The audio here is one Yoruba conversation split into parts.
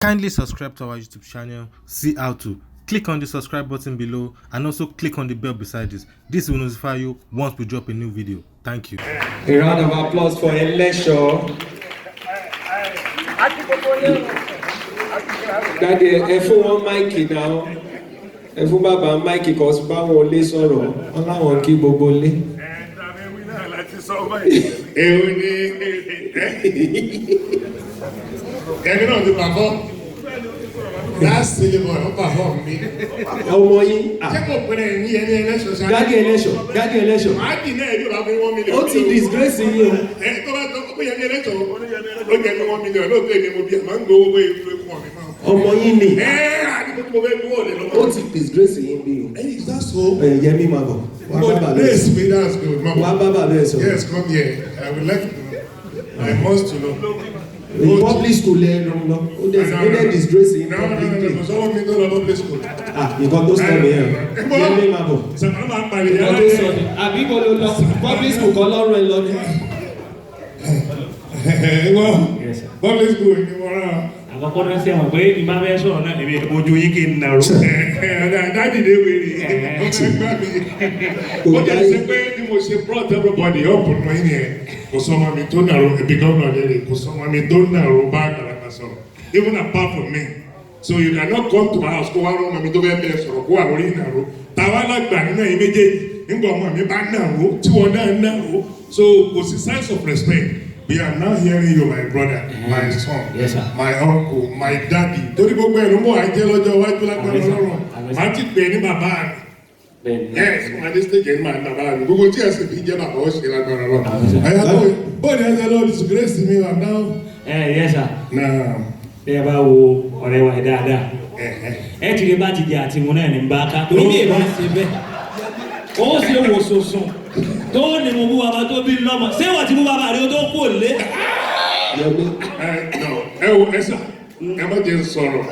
Kindly subscribe to our YouTube channel, see how to. Click on the subscribe button below and also click on the bell beside this. This will notify you once we drop a new video. Thank you. A round of applause for Elisha. Daddy, ẹ fún wọn máìkì náà. Ẹ fún bàbá máìkì kan sí báwọn lé sọ̀rọ̀. Wọ́n láwọn kí gbogbo lé. Èwo ni ẹni náà ti pàfọ́. Last syllable ló pàfọ́ mi. Ọmọ yín. Ṣé kò pẹ́rẹ́ ní ẹni ẹlẹ́ṣọ̀ ṣáà? Daddy Elisha. Màá dì náà ẹbí ọ̀la fún 1 million. Ó ti disgrace yín o. Ẹ tó bá tó kó yẹ ní ẹlẹ́ṣọ̀ ó jẹ́ ní 1 million lóòótọ́ èmi mo bí ẹ̀ máa ń gbowó bóyá ìlú ẹ̀kọ́ mi máa. Ọmọ yín ni. Àdìgbò tí mo fẹ́ gbowó lè lọ́wọ́. Ó ti disgrace yín bí o. Is that so? Yẹmí máa bọ̀. Wá bá bàbá ẹ̀ sọ. That's good. Wá bá bàbá ẹ̀ sọ. Yes, come here. I would like to know. I must to know. In public school ẹ lọ lọ. Ó dẹ̀ disgrace yín publicly. No, sọ́wọ́ mi tó lọ public school. Nǹkan tó sọ mi yẹn. Yẹmí máa bọ̀. Sọ̀rọ̀ máa ń parí Nǹkan tó sọ mi. Àbí kò ló lọ public school kan lọ́rùn ẹ lọ ni. Public school ni wọ́n rà. Àkọ́kọ́ náà sí àwọn pé ìmá bẹ́ẹ̀ sọ̀rọ̀ náà èmi ojú yín kí n nàró. Dáàdì dé wèrè. Ọ̀sẹ̀ gbà mí. Ó jẹ́ ṣe pé ní mo ṣe brought everybody up nù yín yẹn. Kò sọ ọmọ mi tó nàró ebi gọ́ọ̀nà lẹ́rẹ̀. Kò sọ ọmọ mi tó nàró bá àgbàlagbà sọ̀rọ̀. Even apart from me. So you cannot come to my house kó wá rọ́ ọmọ mi tó fẹ́ bẹ̀rẹ̀ sọ̀rọ̀ kó wà lórí ìnàró. Tàwa lágbà nínú ẹ̀yin méjèèjì. Nígbà ọmọ mi bá nàró tí wọ́n náà nàró. So kò sí signs of respect. We are now hearing you, my brother, my son, Yes, sir. my uncle, my daddy. Torí gbogbo ẹ̀rọ mọ́ àjẹ́ lọ́jọ́ iwájú lágbára Ọlọ́run. Màá ti pè ní bàbá mi. Yes, mo adé stage ní màá bàbá mi. Gbogbo tí ẹ̀sìn fi jẹ́ bàbá ó ṣe lágbára Ọlọ́run. Àyà bóyá ẹ̀sẹ̀ lọ́ọ́ disgrace mi wà náà. Yes sir. Náà. Bí ẹ bá wo ọ̀rẹ́ wa dáadáa. Ẹ ti lè bá ti di àtìmú náà ní bá ká. Torí bí èèyàn ṣe bẹ́ẹ̀. Ó ṣe wò sòsùn. Tó ní mo bú bàbá tó bí lọ́mọ. Ṣé wọ́n ti bú bàbá rẹ tó kò lé? Ẹ wo ẹ̀sà, ẹ má jẹ́ sọ̀rọ̀.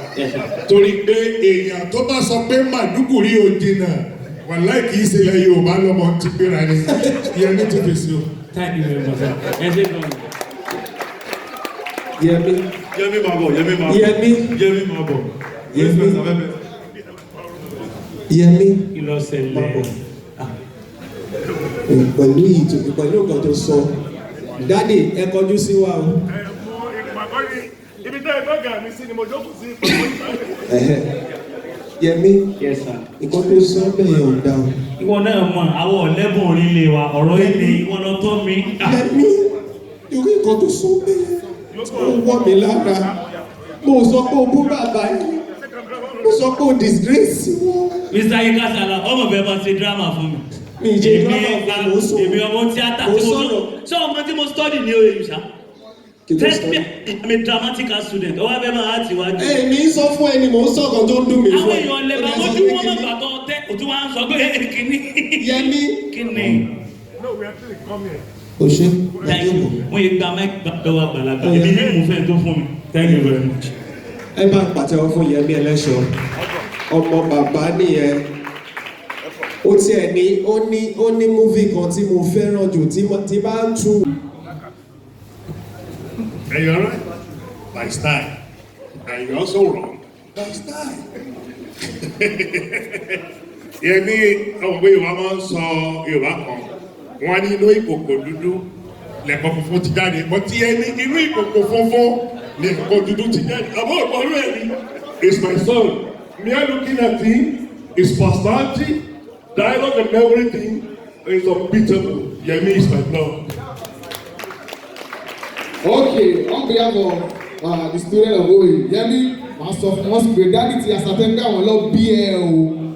Torí pé èèyàn tó bá sọ pé Màdúgùrí ò jìnnà, wàláì kì í ṣe ilẹ̀ Yorùbá lọ́mọ ti gbéra ni. Ìyẹn ní ti fèsì o. Thank you very much sir. Ẹ ṣe gan. Yẹmí máa bọ̀, Yẹmí máa bọ̀. Yẹmí máa bọ̀. Yẹmí. Kí ló ṣẹlẹ̀? Pẹ̀lú nǹkan tó sọ. Daddy ẹ kọjú sí wa o. Ibi tẹ́ ẹ gbọ́gà mi sí ni mo jókòó sí. Yẹmí. Yes sir. Nǹkan tó sọ bẹ́ẹ̀ ò dá o. Ìwọ náà mọ̀ àwọn ọ̀lẹ́bùn orílẹ̀ wa ọ̀rọ̀ ilé ìwọ lọ tọ́ mi. Yẹmí. Irú nǹkan tó sọ bẹ́ẹ̀ ó wọ́ mi lára. Mo sọ pé o bú bàbá yìí. Mo sọ pé o disgrace wọn. Mr. Yinka Sala, ọmọ bẹ́ẹ̀ bá ṣe drama fún mi. Mi ì jẹ́ drama fún mi, ó sọ̀rọ̀. Èmi ọmọ tíátà tí mo sọ̀rọ̀. Ṣé ọmọ tí mo study ní oyè ìṣá? I'm a dramatical student. Ọwọ́ abẹ́ máa ti wájú. Mi ń sọ fún ẹni mò ń sọ̀kan tó ń dùn mí fún àwọn èèyàn lè bá ojú wọn mọ̀ gbàtọ̀ tẹ́ òtún wá ń sọ pé kíní. Yẹmí. Kíní. O ṣe. Mo yẹ gba mẹ́gbà lọ́wọ́ àgbàlagbà. Èmi ní mo fẹ́ tó fún mi. Thank you very much. Ẹ bá ń pàtẹ́wọ́ fún Yẹmí Elisha. Ọmọ bàbá nìyẹn. Ó tiẹ̀ ní ó ní múvì kan tí mo fẹ́ràn jù tí bá ń tú. And you're right, by style. And you're also wrong, by style. Yẹmí ọ̀gbẹ́ Yorùbá máa ń sọ Yorùbá kan. Wọ́n ní inú ìkòkò dúdú lẹ̀kọ́ funfun ti jáde. Bọ́ ti Yẹmí inú ìkòkò funfun ni ẹ̀kọ́ dúdú ti jáde. Àbọ̀ ìkọlù ẹ̀ ni. It's my son. Me are looking at him, his personality, dialogue and everything is unbeatable. Yẹmí is my blood. Okay, on behalf of the student of OAU, Yẹmí máa sọ fún wọn pé dáàdì ti àṣàtẹ́ pé àwọn lọ bí ẹ o,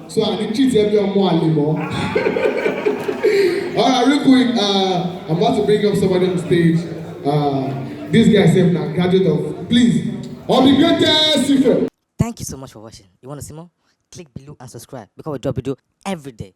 so àní treat ẹ bí ọmọ àlè mọ́. Alright, real quick, I'm about to bring up somebody on stage. This guy said na graduate of, please, of the greatest secret. Thank you so much for watching. You want to see more? Click below and subscribe because we drop video every day.